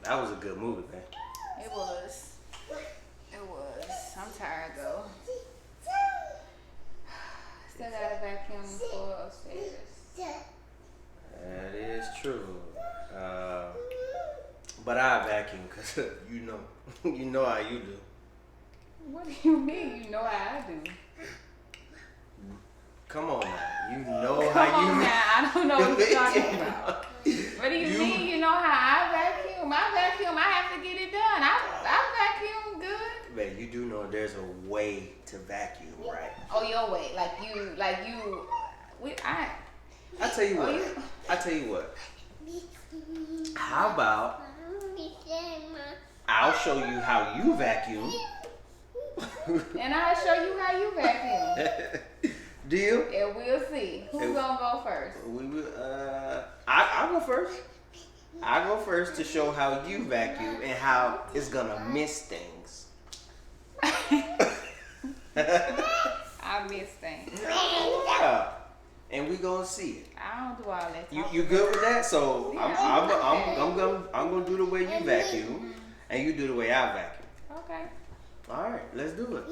That was a good movie, man. It was. I'm tired though. Still got a vacuum the floor upstairs. That is true. But I vacuum because you know how you do. What do you mean? You know how I do. Come on now. You know Come how you on now. I don't know what you're talking about. What do you mean? You know how I vacuum? I vacuum. I have to get it done. I vacuum good. Man, you do know there's a way to vacuum, right? Oh, your way. I tell you what. How about I'll show you how you vacuum. And I'll show you how you vacuum. Deal? And we'll see. Who's gonna go first? We will. I'll go first. I go first to show how you vacuum and how it's gonna miss things. I miss things. Yeah. And we gonna see it. I don't do all that. You good with that? So Yeah, I'm gonna do the way you vacuum, and you do the way I vacuum. Okay. All right, let's do it.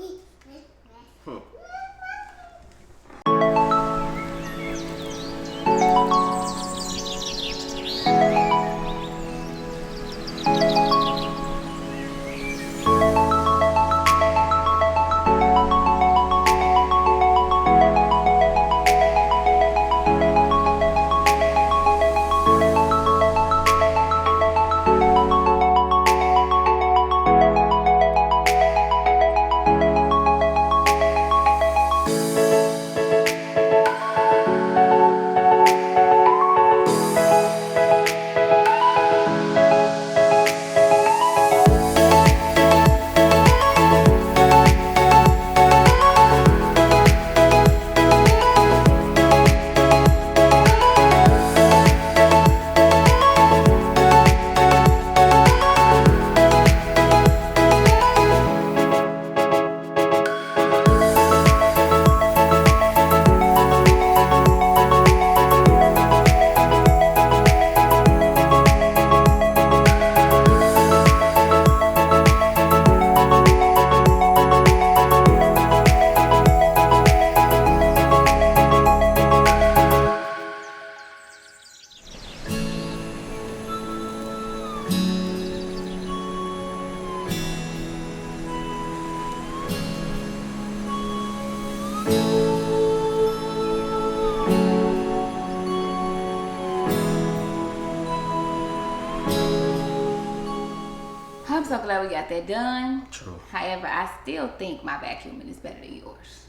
I'm so glad we got that done. True. However, I still think my vacuuming is better than yours.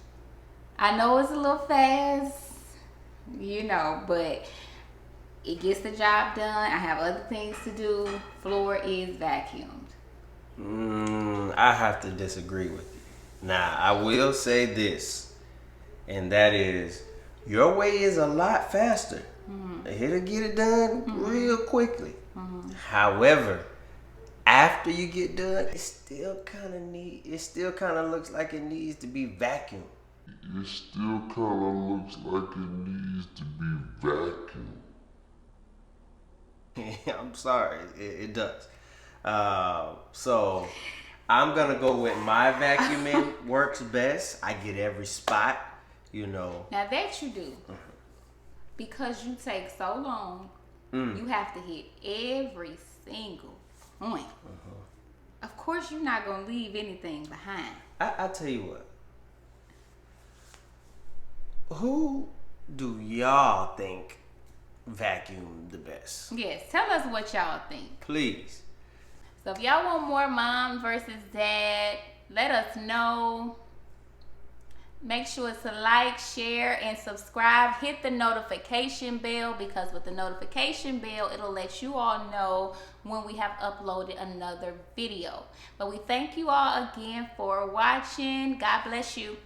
I know it's a little fast, but it gets the job done. I have other things to do. Floor is vacuumed. I have to disagree with you. Now, I will say this, and that is, your way is a lot faster. It'll get it done real quickly. However, after you get done, it still kind of looks like it needs to be vacuumed. It still kind of looks like it needs to be vacuumed. I'm sorry, it does. So I'm gonna go with my vacuuming works best. I get every spot, Now that you do, because you take so long, you have to hit every single point. Of course, you're not gonna leave anything behind. I tell you what. Who do y'all think vacuum the best? Yes, tell us what y'all think. Please. So if y'all want more mom versus dad, let us know. Make sure to like, share, and subscribe. Hit the notification bell, because with the notification bell, it'll let you all know when we have uploaded another video. But we thank you all again for watching. God bless you.